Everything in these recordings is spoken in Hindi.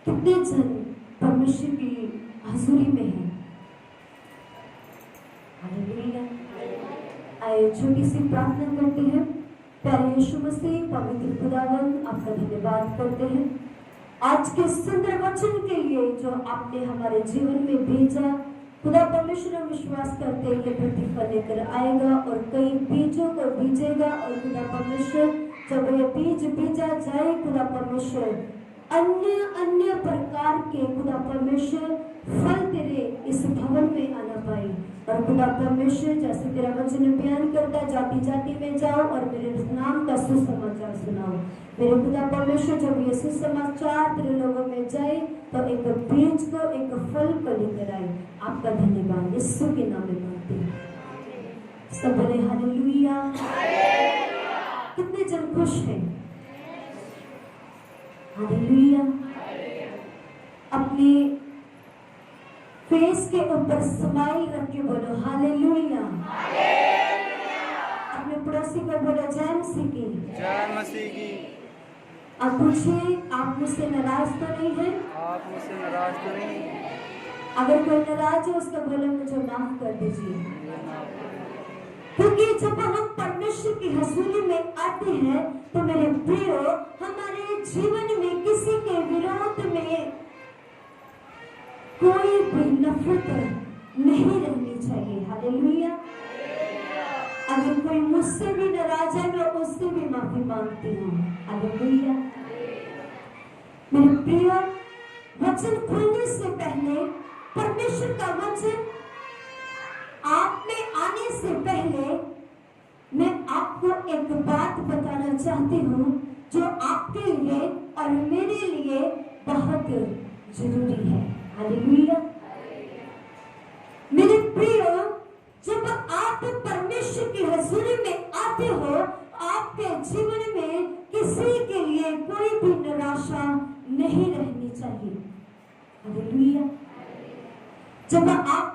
कितने जन परमेश्वर की हजूरी में हैं? हालेलुया। आइए छोटी सी प्रार्थना करते हैं। प्यारे यीशु मसीह, पवित्र खुदावन, आपका धन्यवाद करते हैं आज के सुंदर वचन के लिए जो आपने हमारे जीवन में भेजा। खुदा परमेश्वर, हम विश्वास करते हैं ये प्रतिफल लेकर आएगा और कई बीजों को बीजेगा। और खुदा परमेश्वर, जब ये बीज बीजा जाए खुदा परमेश्वर, अन्य अन्य प्रकार के खुदा परमेश्वर फल तेरे इस भवन में आना पाए। और खुदा परमेश्वर, जैसे तेरा वचन बयान करता है, जाति जाति में जाओ और मेरे नाम का सुसमाचार सुनाओ। मेरे खुदा परमेश्वर, जब ये सुसमाचार तेरे लोगों में जाए तो एक बीज को, एक फल को लेकर आए। आपका धन्यवाद यीशु के नाम में मांगते हैं। सब बोले हालेलुया। कितने जन खुश हैं? हालेलुया। अपने फेस के ऊपर स्माइल रख के बोलो हालेलुया। अपने पड़ोसी को बोलो जय मसीह की। जय मसीह की। अब पूछिए, आप मुझसे नाराज तो नहीं है? आप मुझसे नाराज तो नहीं? अगर कोई नाराज है उसका बोलो मुझे माफ कर दीजिए। क्योंकि जब हम परमेश्वर की हजूरी में आते हैं तो मेरे प्रियो, हमारे जीवन में किसी के विरोध में कोई भी नफरत नहीं रहनी चाहिए। हालेलुया। अगर कोई मुझसे भी नाराज है मैं उससे भी माफी मांगती हूँ। हालेलुया। मेरे प्रियो, वचन खुलने से पहले, परमेश्वर का वचन आप में आने से पहले मैं आपको एक बात बताना चाहती हूँ जो आपके लिए और मेरे लिए बहुत जरूरी है। हालेलुया। मेरे प्रियो, जब आप परमेश्वर की हजूरी में आते हो, आपके जीवन में किसी के लिए कोई भी निराशा नहीं रहनी चाहिए। हालेलुया। जब आप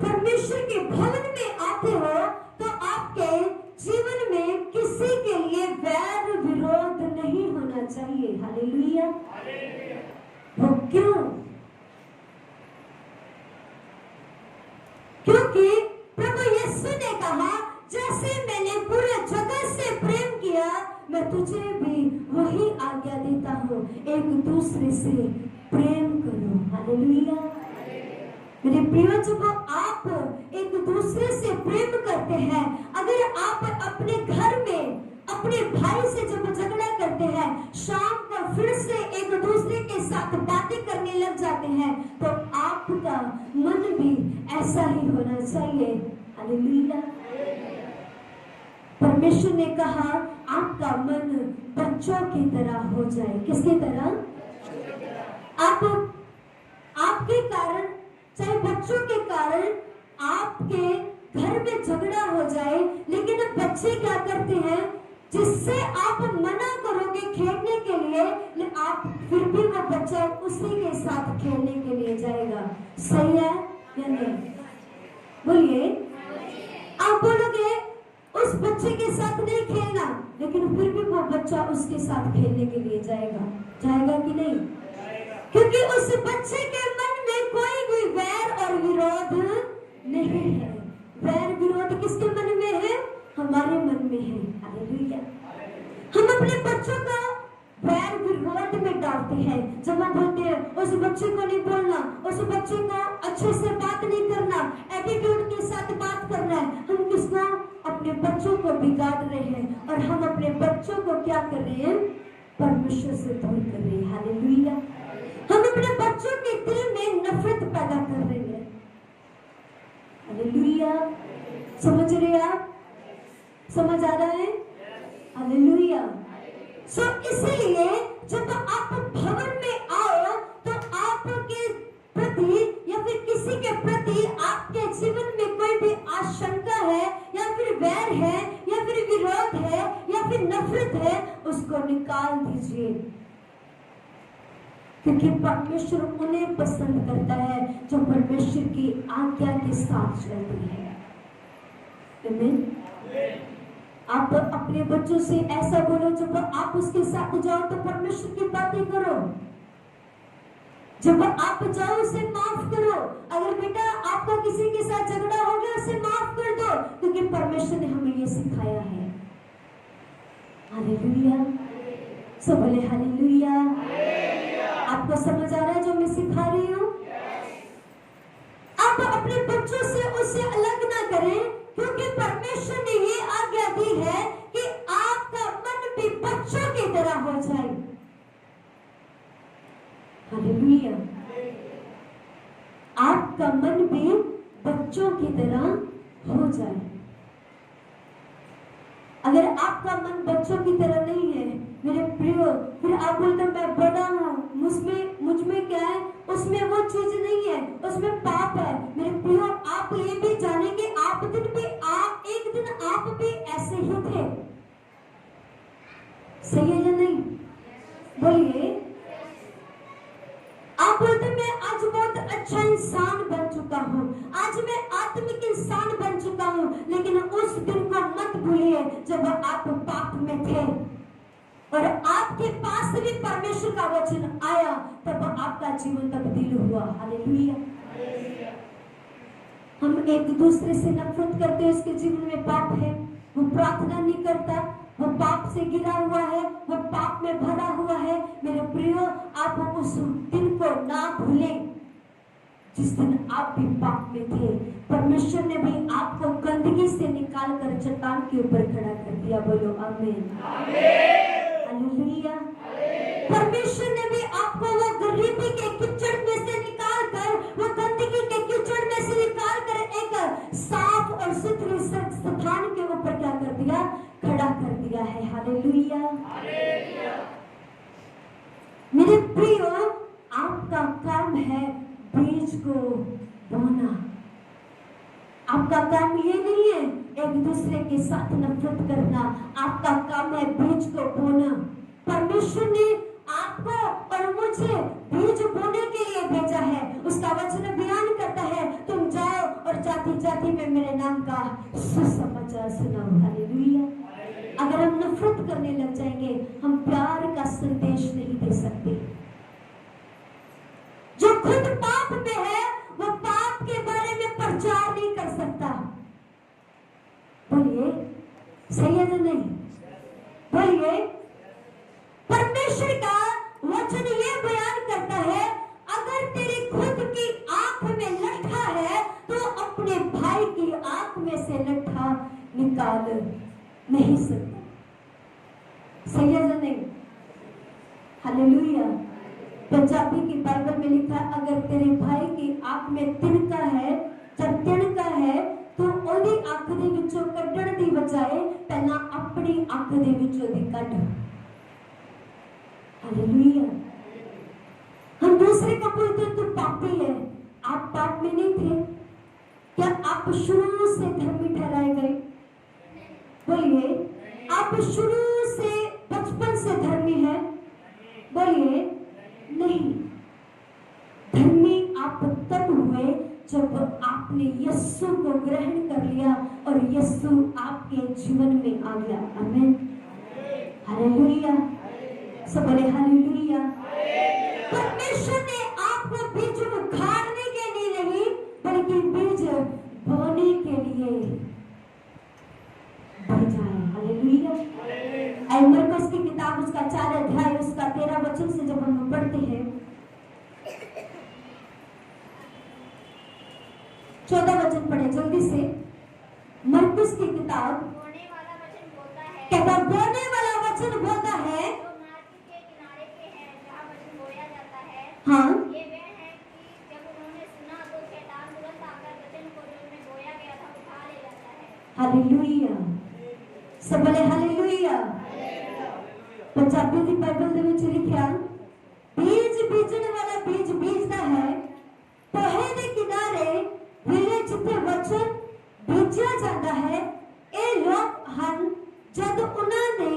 परमेश्वर के भवन में आते हो तो आपके जीवन में किसी के लिए वैर विरोध नहीं होना चाहिए। हालेलुया। वो क्यों? क्योंकि प्रभु यीशु ने कहा, जैसे मैंने पूरे जगत से प्रेम किया मैं तुझे भी वही आज्ञा देता हूँ, एक दूसरे से प्रेम करो। हालेलुया। मेरे प्रियो, जब आप एक दूसरे से प्रेम करते हैं, अगर आप अपने घर में अपने भाई से जब झगड़ा करते हैं, शाम को फिर से एक दूसरे के साथ बातें करने लग जाते हैं, तो आपका मन भी ऐसा ही होना चाहिए। हालेलुया। परमेश्वर ने कहा आपका मन बच्चों की तरह हो जाए। किसकी तरह? आपके कारण, चाहे बच्चों के कारण आपके घर में झगड़ा हो जाए, लेकिन बच्चे क्या करते हैं, जिससे आप मना करोगे खेलने के लिए, आप फिर भी वो बच्चा उसी के साथ खेलने के लिए जाएगा। सही है या नहीं? बोलिए। आप बोलोगे उस बच्चे के साथ नहीं खेलना, लेकिन फिर भी वो बच्चा उसके साथ खेलने के लिए जाएगा। जाएगा कि नहीं? क्योंकि उस बच्चे के मन में कोई भी वैर और विरोध नहीं है। वैर विरोध किसके मन में है? हमारे मन में है। हालेलुया। हम अपने बच्चों का वैर विरोध में डालते हैं। जब हम बोलते हैं उस बच्चे को नहीं बोलना, उस बच्चे को अच्छे से बात नहीं करना, एटीट्यूड के साथ बात करना है, हम किसको? अपने बच्चों को बिगाड़ रहे हैं। और हम अपने बच्चों को क्या कर रहे हैं? परमेश्वर से दूर कर रहे हैं। हालेलुया। हम अपने बच्चों के दिल में नफरत पैदा कर रहे हैं। हालेलुया। समझ रहे आप? समझ आ रहा है? हालेलुया। सो इसलिए जब आप भवन में आओ तो आपके प्रति या फिर किसी के प्रति आपके जीवन में कोई भी आशंका है या फिर वैर है या फिर विरोध है या फिर नफरत है, उसको निकाल दीजिए। क्योंकि परमेश्वर उन्हें पसंद करता है जो परमेश्वर की आज्ञा के साथ चलते हैं। आमीन। आप अपने बच्चों से ऐसा बोलो, जब आप उसके साथ जाओ तो परमेश्वर की बातें करो। जब आप जाओ उसे माफ करो। अगर बेटा आपका किसी के साथ झगड़ा हो गया उसे माफ कर दो, क्योंकि परमेश्वर ने हमें ये सिखाया है। हालेलुया, सब बोले हालेलुया। आपको समझ आ रहा है जो मैं सिखा रही हूँ? आप अपने बच्चों से उसे अलग ना करें, क्योंकि परमेश्वर ने ये आज्ञा दी है कि आपका मन भी बच्चों की तरह हो जाए। हालेलुया, आपका मन भी बच्चों की तरह हो जाए। अगर आपका मन बच्चों की तरह नहीं है मेरे प्रियो, फिर आप बोलते मैं बड़ा हूं, मुझ में क्या है, उसमें वो चीज नहीं है, उसमें पाप है। मेरे प्रियो, आप ये भी जानेंगे एक दिन आप भी ऐसे ही थे। सही है या नहीं? बोलिए। आप बोलते मैं आज बहुत अच्छा इंसान बन चुका हूँ, आज मैं आत्मिक इंसान बन चुका हूँ, लेकिन उस दिन को मत भूलिए जब आप पाप में थे और आपके पास भी परमेश्वर का वचन आया, तब आपका जीवन तब्दील हुआ। हालेलुया। हम एक दूसरे से नफरत करते हैं, उसके जीवन में पाप है, वो प्रार्थना नहीं करता, वो पाप से गिरा हुआ है, वो पाप में भरा हुआ है। मेरे प्रियो, आप उस दिन को ना भूलें जिस दिन आप भी पाप में थे। परमेश्वर ने भी आपको गंदगी से निकाल कर चट्टान के ऊपर खड़ा कर दिया। बोलो आमीन। हालेलुया। परमेश्वर ने भी आपको वो गरीबी के कीचड़ में से निकाल कर, वो गंदगी के कीचड़ में से निकाल कर एक साफ और सुथरे स्थान के ऊपर क्या कर दिया? खड़ा कर दिया है। हालेलुया। मेरे प्रियो, आपका काम है बीज को बोना। आपका काम ये नहीं है एक दूसरे के साथ नफरत करना, आपका काम है बीज को बोना। परमेश्वर ने आपको और मुझे बीज बोने के लिए भेजा है। उसका वचन बयान करता है, तुम जाओ और जाति जाति में मेरे नाम का सुसमाचार सुनाओ। हालेलुया। अगर हम नफरत करने लग जाएंगे, हम प्यार का संदेश नहीं दे सकते। जो खुद पाप में है वो पाप के बारे में प्रचार नहीं कर सकता। बोलिए, सही है या नहीं? बोलिए। परमेश्वर का वचन ये बयान करता है, अगर तेरी खुद की आंख में लट्ठा है तो अपने भाई की आंख में से लट्ठा निकाल नहीं सकता। सही है या नहीं? हालेलुया। पंजाबी की बाइबल में लिखा है, अगर तेरे भाई की आंख में तिनका है, जब तिनका है तो ओदी आंख दे विचों कड्ढण दी बजाए पहला अपनी आंख दे विचों दी कड्ढ। हालेलुया। हम दूसरे को बोलते तू पापी है, आप पाप में नहीं थे। क्या आप शुरू से धर्मी ठहराए गए? बोलिए। आप शुरू से बचपन से धर्मी है? बोलिए नहीं। धर्मी आप तब हुए जब आपने यीशु को ग्रहण कर लिया और यीशु आपके जीवन में आ गया। आमीन। हालेलुया। सब बोले हालेलुया। परमेश्वर ने आपको बीज उखाड़ने के लिए नहीं, बल्कि बीज बोने के लिए भेजा है। हालेलुया। मरकुस की किताब उसका 4 अध्याय उसका 13 वचन से जब हम पढ़ते हैं, 14 वचन पढ़े जल्दी से। मरकुस की किताब बोने वाला वचन बोलता है, कहता बोने वाला वचन बोलता है, जो मार्ग के किनारे पे है जहाँ वचन बोया जाता है। हाँ, ये वे है कि जब उन्होंने सुना तो शैतान तुरंत आकर वचन को जो उनमें बोया गया था उठा ले जाता है। हालेलुया। सब बोले हालेलुया। पंजाबी की बाइबल ਦੇ ਵਿੱਚ ਲਿਖਿਆ, बीज बीजने वाला बीज बीजता है पोहे ਦੇ किनारे ਵੇਲੇ ਜਿੱਥੇ वचन बीजा जाता है। ਇਹ ਲੋਕ ਹਨ जब उन्होंने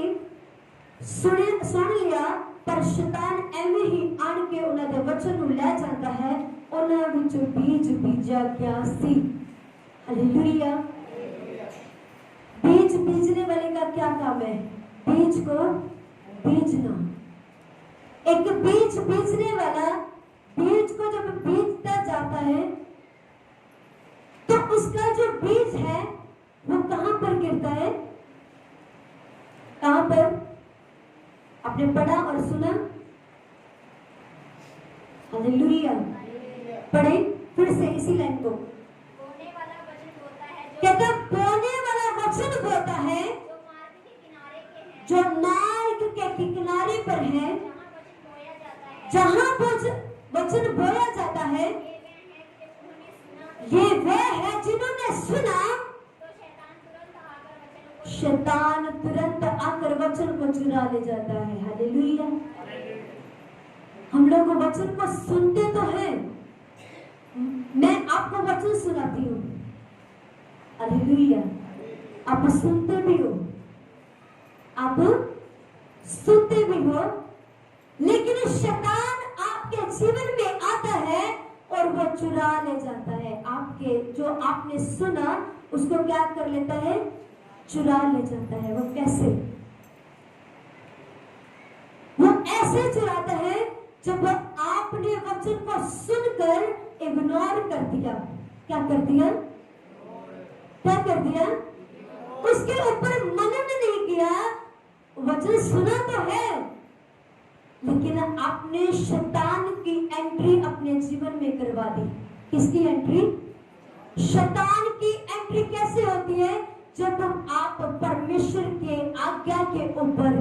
सुन लिया, पर शैतान ਐਵੇਂ ਹੀ ਆਣ ਕੇ ਉਹਨਾਂ ਦੇ वचन ਨੂੰ ਲੈ ਜਾਂਦਾ है। ਉਹਨਾਂ ਵਿੱਚ बीज बीजा ਗਿਆ ਸੀ। हालेलुया। बीज बीजने वाले का क्या काम है? बीज को बीजना। एक बीज बीजने वाला बीज जब बीजता जाता है तो उसका जो बीज है वो कहां पर गिरता है? कहां पर? आपने पढ़ा और सुना? हालेलुया। पढ़े फिर से इसी लाइन को। बोने वाला वचन बोता है कहता बोने वाला वचन बोता है जो मार्ग के जो मार्ग किनारे के हैं, के किनारे पर है, जहाँ वचन बोया जाता है, जहां वचन बोया जाता है, ये वे हैं जिन्होंने सुना, ये वह है जिन्होंने सुना तो शैतान तुरंत आकर वचन शैतान तुरंत आकर को वचन को चुरा ले जाता है। हालेलुया। हम लोग वचन को सुनते तो हैं, मैं आपको वचन सुनाती हूँ, हालेलुया, आप सुनते भी हो, आप सुनते भी हो, लेकिन शैतान आपके जीवन में आता है और वो चुरा ले जाता है। आपके जो आपने सुना उसको क्या कर लेता है? चुरा ले जाता है। वो कैसे? वो ऐसे चुराता है जब आपने वचन को सुनकर इग्नोर कर दिया। क्या कर दिया? क्या कर दिया? उसके ऊपर मनन नहीं किया। वचन सुना तो है, लेकिन आपने शैतान की एंट्री अपने जीवन में करवा दी। किसकी एंट्री? शैतान की एंट्री कैसे होती है? जब आप परमेश्वर के आज्ञा के ऊपर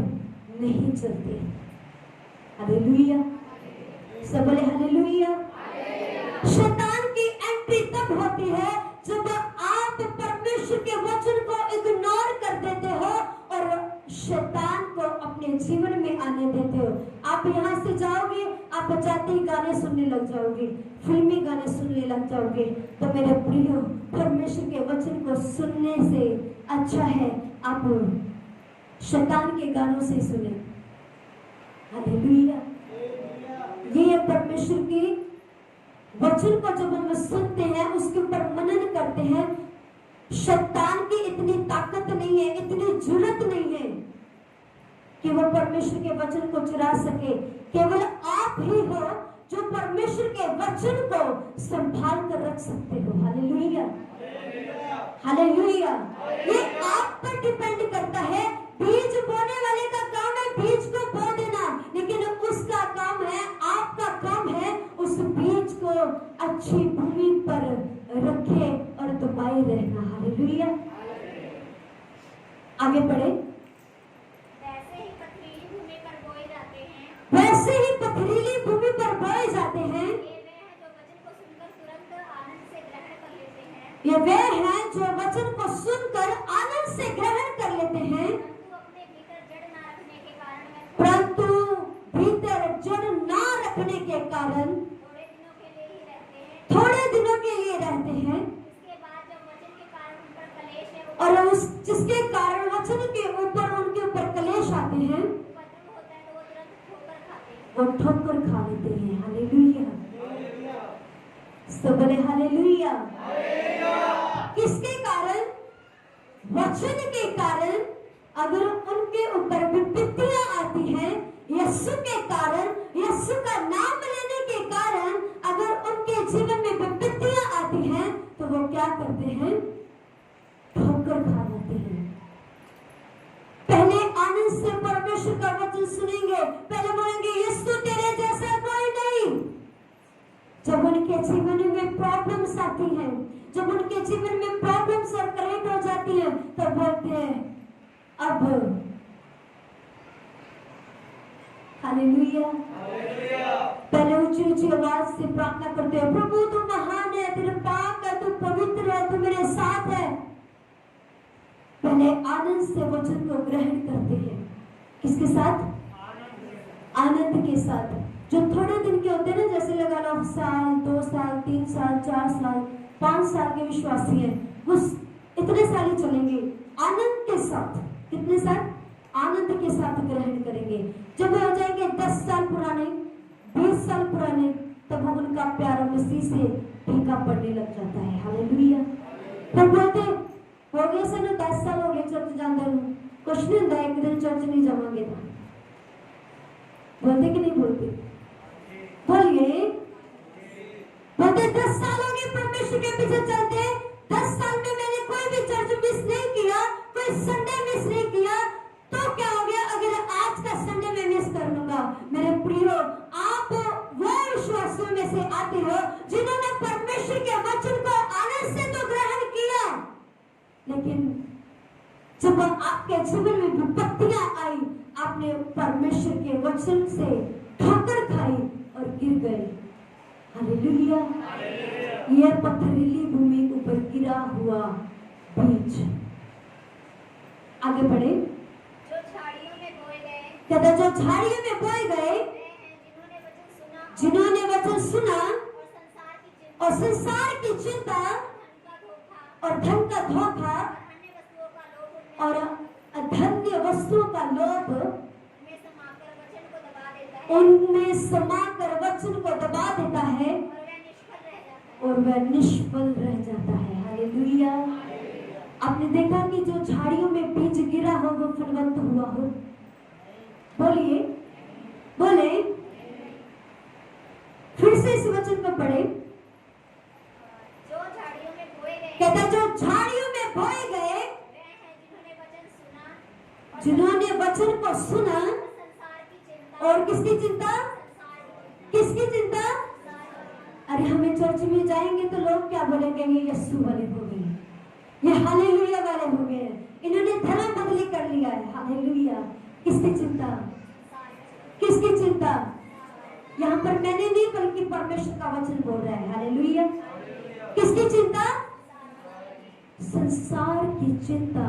नहीं चलते। हालेलुया। सब बोले हालेलुया। शैतान की एंट्री तब होती है जब आप परमेश्वर के वचन को इग्नोर कर देते हो और शैतान को अपने जीवन में आने देते हो। आप यहाँ से जाओगे, आप जाते ही गाने सुनने लग जाओगे, फिल्मी गाने सुनने लग जाओगे। तो मेरे प्रियो, परमेश्वर के वचन को सुनने से अच्छा है आप शैतान के गानों से सुने। हालेलुया। ये परमेश्वर की वचन को जब हम सुनते हैं, उसके ऊपर मनन करते हैं, शैतान की इतनी ताकत नहीं है, इतनी जुर्रत नहीं है कि वो परमेश्वर के वचन को चुरा सके। केवल आप ही हो जो परमेश्वर के वचन को संभाल कर रख सकते हो। हालेलुया। हालेलुया। ये आप पर डिपेंड करता है। बीज बोने वाले का काम है बीज को बो देना, लेकिन उसका काम है, आपका काम है उस बीज को अच्छी भूमि पर रखे और दबाए रहना। हालेलुया। आगे बढ़े। वैसे ही पथरीली भूमि पर बोए जाते हैं, वैसे ही पथरीली भूमि पर बोए जाते हैं, ये वे हैं जो वचन को सुनकर आनंद से ग्रहण कर लेते हैं, ये वे हैं जो वचन को सुनकर आनंद से ग्रहण कर लेते हैं, परंतु अपने भीतर जड़ ना रखने के कारण परंतु भीतर जड़ ना रखने के कारण थोड़े दिनों के लिए रहते थोड़े दिनों के लिए रहते हैं। हैं, इसके बाद जब वचन के कारण उन पर कलेश है, वो और उस जिसके कारण वचन के ऊपर उनके ऊपर कलेश आते हैं, उपद्रव होता है तो वो तुरंत ठोकर खाते हैं। वो ठोकर खा लेते हैं। हालेलुया। सब बोले हालेलुया। किसके कारण? वचन के कारण। अगर उनके ऊपर विपत्तियां आती हैं, यीशु के कारण, यीशु का नाम लेने के कारण अगर उनके जीवन में विपत्तियां आती हैं, तो वो क्या करते हैं? ठोकर खा लेते हैं। पहले आनंद से परमेश्वर का वचन सुनेंगे, पहले बोलेंगे यीशु तेरे जैसा कोई नहीं। जब उनके जीवन में प्रॉब्लम्स आती हैं, जब उनके जीवन में प्रॉब्लम्स और क्रिएट हो जाती हैं, तो बोलते हैं अब हालेलुया। पहले ऊंची ऊंची आवाज से प्रार्थना करते हैं, प्रभु तू महान है, तेरे पाक है, तू पवित्र है, तू मेरे साथ है। पहले आनंद से वचन को ग्रहण करते हैं। किसके साथ? आनंद के साथ। जो थोड़े दिन के होते हैं ना, जैसे लगा लो साल, 2 साल, 3 साल, 4 साल, 5 साल के विश्वासी हैं, वो इतने साल ही चलेंगे आनंद के साथ। कितने साल? आनंद के साथ ग्रहण करेंगे। जब वो हो जाएंगे 10 साल पुराने, 20 साल पुराने, तब उनका प्यार मसीह से फीका पड़ने लग जाता है। हालेलुया। फिर बोलते हो गए से ना 10 साल हो गए चर्च जाते हैं, कुछ नहीं होता, एक दिन चर्च नहीं जावांगे तो बोलते कि नहीं बोलते? बोलिए भी परमेश्वर के पीछे चलते हैं, 10 साल में मैंने कोई भी चर्च मिस नहीं किया, कोई संडे मिस नहीं किया, तो क्या हो गया अगर आज का संडे में मिस कर लूंगा? मेरे प्रियो, आप वो विश्वासियों में से आते हो जिन्होंने परमेश्वर के वचन को आनंद से तो ग्रहण किया, लेकिन जब आपके जीवन में विपत्तियां आई, आपने परमेश्वर के वचन से ठोकर खाई और गिर गए। हालेलुया। यह पथरीली भूमि ऊपर गिरा हुआ बीज। आगे बढ़े। जो झाड़ियों में बोए गए, कहता जो झाड़ियों में बोए गए, वे हैं जिन्होंने वचन सुना और संसार की और संसार की चिंता धन का धोखा और धन का धोखा और अन्य वस्तुओं का लोभ और धन्य वस्तुओं का लोभ में समाकर वचन को दबा देता है उनमें समाकर वचन को दबा देता है और वह निष्फल रह जाता है। और वह निष्फल रह जाता है। हालेलुया। आपने देखा कि जो झाड़ियों में बीज गिरा हो वो फलवंत हुआ हो? बोलिए, बोले। फिर से इस वचन को पढ़े। जो झाड़ियों में बोए गए, कहता जो झाड़ियों में बोए गए, वे हैं जिन्होंने वचन को सुना संसार की चिंता और किसकी चिंता? किसकी चिंता? अरे हमें चर्च में जाएंगे तो लोग क्या बोलेंगे? ये यीशु वाले हो गए, ये हालेलुया वाले हो गए, इन्होंने धर्म बदली कर लिया है। हालेलुया। किसकी चिंता? किसकी चिंता? यहाँ पर मैंने नहीं बल्कि परमेश्वर का वचन बोल रहा है। हालेलुया। किसकी चिंता? संसार की चिंता।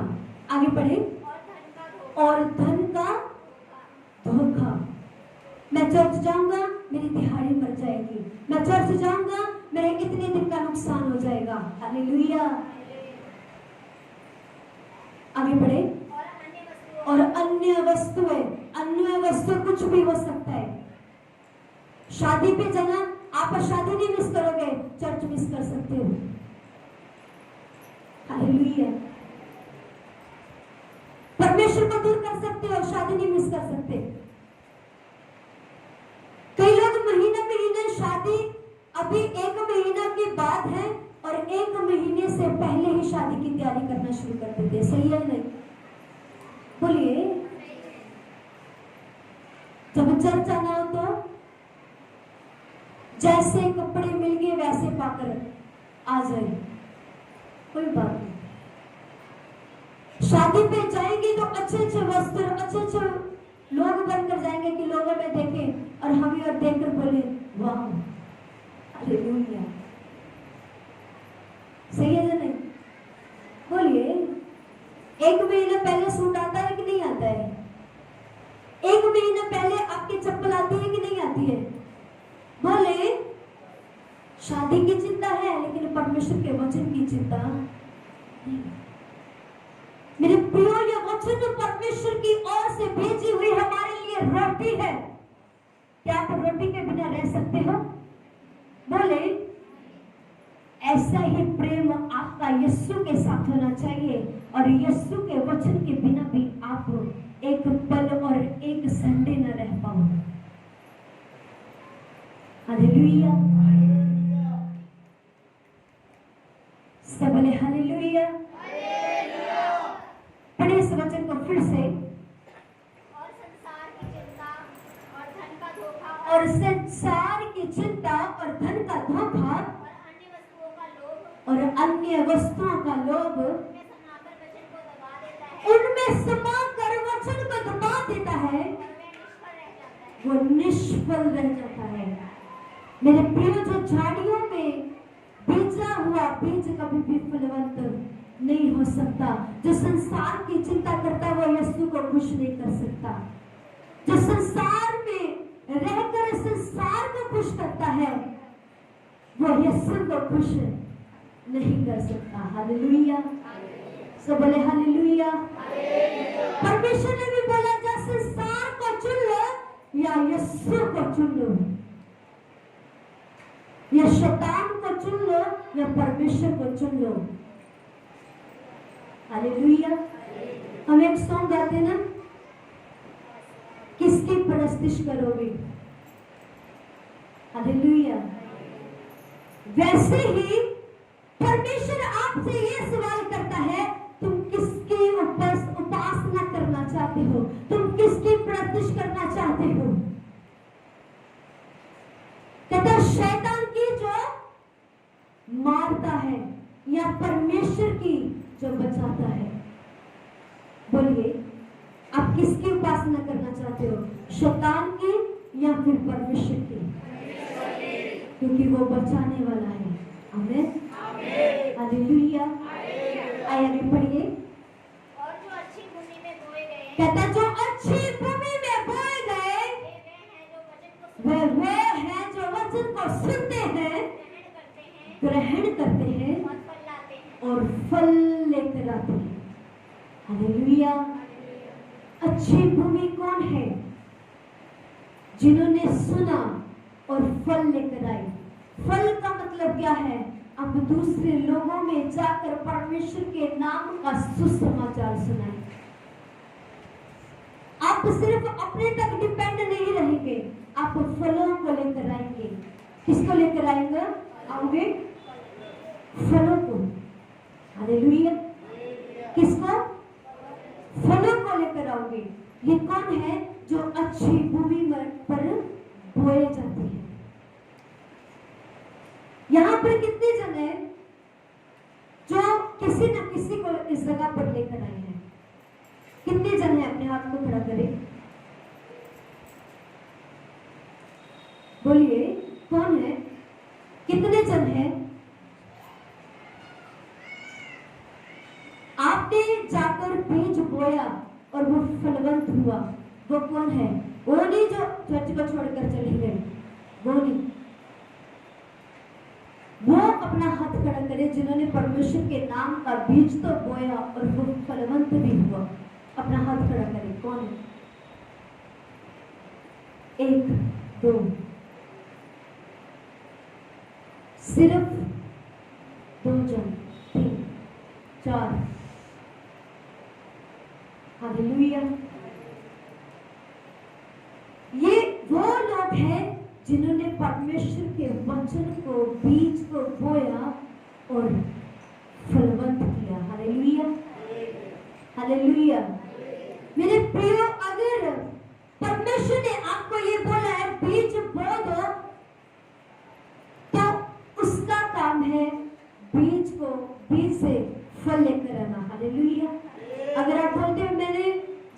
आगे बढ़े। और धन का धोखा। मैं चर्च जाऊंगा, मेरी दिहाड़ी मर जाएगी। मैं चर्च जाऊंगा, मेरे इतने दिन का नुकसान हो जाएगा। हालेलुया। आगे बढ़े। और अन्य वस्तुएं, अन्य वस्तु कुछ भी हो सकता है। शादी पे जाना, आप शादी नहीं मिस करोगे, चर्च मिस कर सकते हो। हालेलुया। परमेश्वर को दूर कर सकते हो, शादी नहीं मिस कर सकते। कई लोग महीना शादी अभी 1 महीना के बाद है और 1 महीने से पहले ही शादी की तैयारी करना शुरू कर देते हैं। सही है नहीं? बोलिए। जब चर्च आना हो तो जैसे कपड़े मिल गए वैसे पाकर आ जाए, कोई बात नहीं। शादी पे जाएंगे तो अच्छे अच्छे वस्त्र, अच्छे अच्छे लोग बनकर जाएंगे कि लोगों में देखें और हम और देखकर बोले वाह हालेलुया। सही है या नहीं? बोलिए। 1 महीना पहले सूट आता है कि नहीं आता है? 1 महीना पहले आपकी चप्पल आती है कि नहीं आती है? बोले। शादी की चिंता है लेकिन परमेश्वर के वचन की चिंता नहीं। मेरे प्रियो, ये वचन परमेश्वर की ओर से भेजी हुई हमारे लिए रोटी है। क्या आप रोटी के बिना रह सकते हो? बोले। ऐसा ही प्रेम आपका यीशु के साथ होना चाहिए और यीशु के वचन के बिना भी आप एक पल और एक संडे न रह पाओगे। हालेलुया। सब बोले हालेलुया। पढ़े इस वचन को फिर से। और संसार की चिंता और धन का धोखा और संसार की चिंता और धन का धोखा और अन्य वस्तुओं का लोभ और अन्य वस्तुओं का लोभ में समाकर वचन को दबा देता है उनमें समाकर वचन को दबा देता है, और वह निष्फल रह जाता है। वो निष्फल रह जाता है। मेरे प्रिय, जो झाड़ियों में बीजा हुआ बीज कभी भी फलवंत नहीं हो सकता। जो संसार की चिंता करता है वो यीशु को खुश नहीं कर सकता। जो संसार में रहकर संसार को खुश करता है वो यीशु को खुश नहीं कर सकता। हालेलुया। सब बोले हालेलुया। परमेश्वर ने भी बोला जा संसार को चुन लो या यीशु को चुन लो, या शैतान को चुन लो या परमेश्वर को चुन लो। हालेलुया। हम एक सॉन्ग गाते ना, किसकी परस्तिश करोगे? हालेलुया। वैसे ही परमेश्वर आपसे ये सवाल करता है, तुम किसकी उपासना करना चाहते हो, तुम किसकी प्रतीक्षा करना चाहते हो। कहता शैतान की जो मारता है या परमेश्वर की जो बचाता है। बोलिए आप किसकी उपासना करना चाहते हो, शैतान की या फिर परमेश्वर की? क्योंकि वो बचाने वाला है। आमीन, हालेलुया। आगे पढ़िए। और जो अच्छी भूमि में बोए गए कहता जो अच्छी भूमि में बोए गए वे हैं जो वचन को सुनते हैं, ग्रहण करते हैं और फल लाते हैं। और फल लेकर आते हैं। हालेलुया। अच्छी भूमि कौन है? जिन्होंने सुना और फल लेकर आए। फल का मतलब क्या है? अब दूसरे लोगों में जाकर परमेश्वर के नाम का सुसमाचार सुनाएं। आप सिर्फ अपने तक डिपेंड नहीं रहेंगे, आप फलों को लेकर आएंगे। किसको लेकर आएंगे? आओगे फलों को। हालेलुया। किसको? फलों को लेकर आओगे। ये कौन है? जो अच्छी भूमि पर बोए जाते हैं। यहाँ पर कितने जन हैं जो किसी न किसी को इस जगह पर लेकर आए हैं? कितने जन हैं? अपने हाथ को खड़ा करें, बोलिए कौन है? कितने जन हैं? आपने जाकर बीज बोया और वो फलवंत हुआ, वो कौन है? वो नहीं जो चर्च को छोड़कर चले गए, वो नहीं। वो अपना हाथ खड़ा करे जिन्होंने परमेश्वर के नाम का बीज तो बोया और वो फलवंत भी हुआ। अपना हाथ खड़ा करे। कौन है? 1 2 सिर्फ 2 जन, 3 4। हालेलुया। ये वो लोग हैं जिन्होंने परमेश्वर के वचन को, बीज को बोया और फलवंत किया। Hallelujah, hallelujah. मेरे प्रियो, अगर परमेश्वर ने आपको ये बोला है बीज बो दो, तो उसका काम है बीज से फल लेकर आना। हालेलुया। अगर आप बोलते हैं मैंने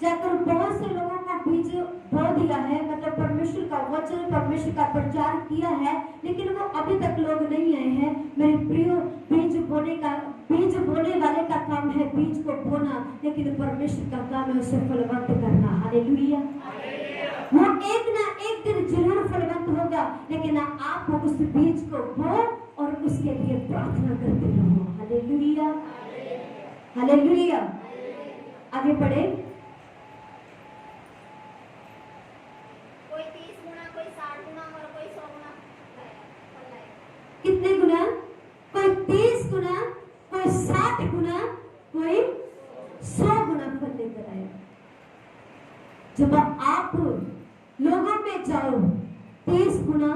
जाकर बहुत से लोगों को बीज बो दिया है, मतलब परमेश्वर का वचन, परमेश्वर का प्रचार किया है, लेकिन वो अभी तक लोग नहीं आए हैं। मेरे प्रियो, बीज बोने वाले का काम है बीज को बोना, लेकिन परमेश्वर का काम है उसे फलवंत करना। हालेलुया। वो एक ना एक दिन जरूर फलवंत होगा, लेकिन आप उस बीज को बो और उसके लिए प्रार्थना करते रहो। Hallelujah, hallelujah. आगे बढ़े। कोई 30 गुना, कोई 60 गुना और कोई 100 गुना फल लाएगा। कितने गुना? कोई 30 गुना, कोई 60 गुना, कोई 100 गुना फल लेकर आए। जब आप लोगों में जाओ, 30 गुना,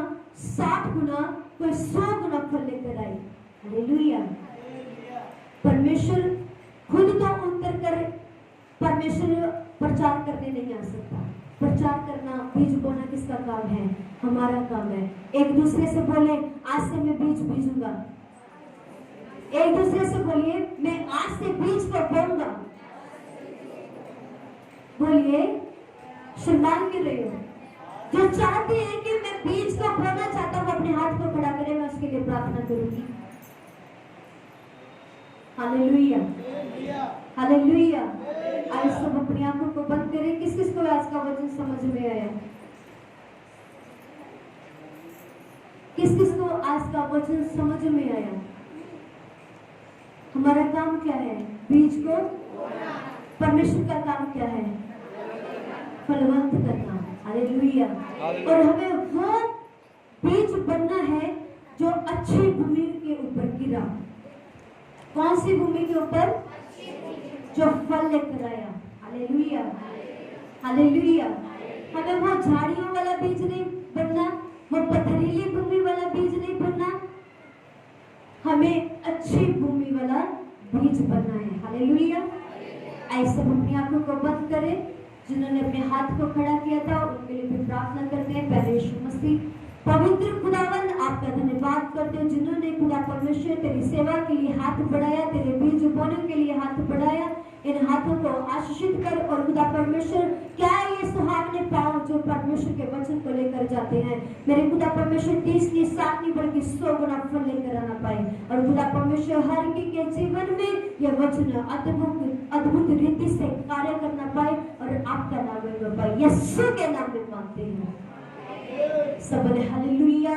60 गुना, कोई 100 गुना फल लेकर आए। हालेलुया। परमेश्वर खुद तो उतर कर परमेश्वर प्रचार करने नहीं आ सकता। प्रचार करना, बीज बोना किसका काम है? हमारा काम है। एक दूसरे से बोले आज से मैं बीज बीजूंगा। एक दूसरे से बोलिए मैं आज से बीज को बोऊंगा। बोलिए, शर्मान क्यों रही हो? जो चाहते हैं कि मैं बीज को बोना चाहता हूँ, अपने हाथ को खड़ा करें, मैं उसके लिए प्रार्थना करूंगी। Hallelujah, hallelujah. आज सब अपनी आंखों को बंद करें। किस किस को आज का वचन समझ में आया? किस किस को आज का वचन समझ में आया? हमारा काम क्या है? बीज को। परमेश्वर का काम क्या है? फलवंत करना। हालेलुया। और हमें वो बीज बनना है जो अच्छी भूमि के ऊपर गिरा। कौन सी भूमि के ऊपर? जो फल लेकर आया। Hallelujah, hallelujah. हमें वो झाड़ियों वाला बीज नहीं बनना, वो पथरीली भूमि वाला बीज नहीं बनना, हालेलुया। आइए सब अपनी आंखों को बंद करें। जिन्होंने अपने हाथ को खड़ा किया था उनके लिए भी प्रार्थना करते हैं। पहले यीशु मसीह पवित्र खुदावन आपका धन्यवाद करते हैं, जिन्होंने खुदा परमेश्वर तेरी सेवा के लिए हाथ बढ़ाया, तेरे बीज बोने के लिए हाथ बढ़ाया, इन हाथों को आशीषित कर। और खुदा परमेश्वर क्या ये सुहावने पांव जो परमेश्वर के वचन को लेकर जाते हैं, मेरे खुदा परमेश्वर 30 नहीं 60 नहीं बल्कि 100 गुना फल लेकर आना पाए। और खुदा परमेश्वर हर एक के जीवन में यह वचन अद्भुत रीति से कार्य करना पाए और आपका नाम में पाए। यीशु के नाम में मांगते हैं सब। हालेलुया।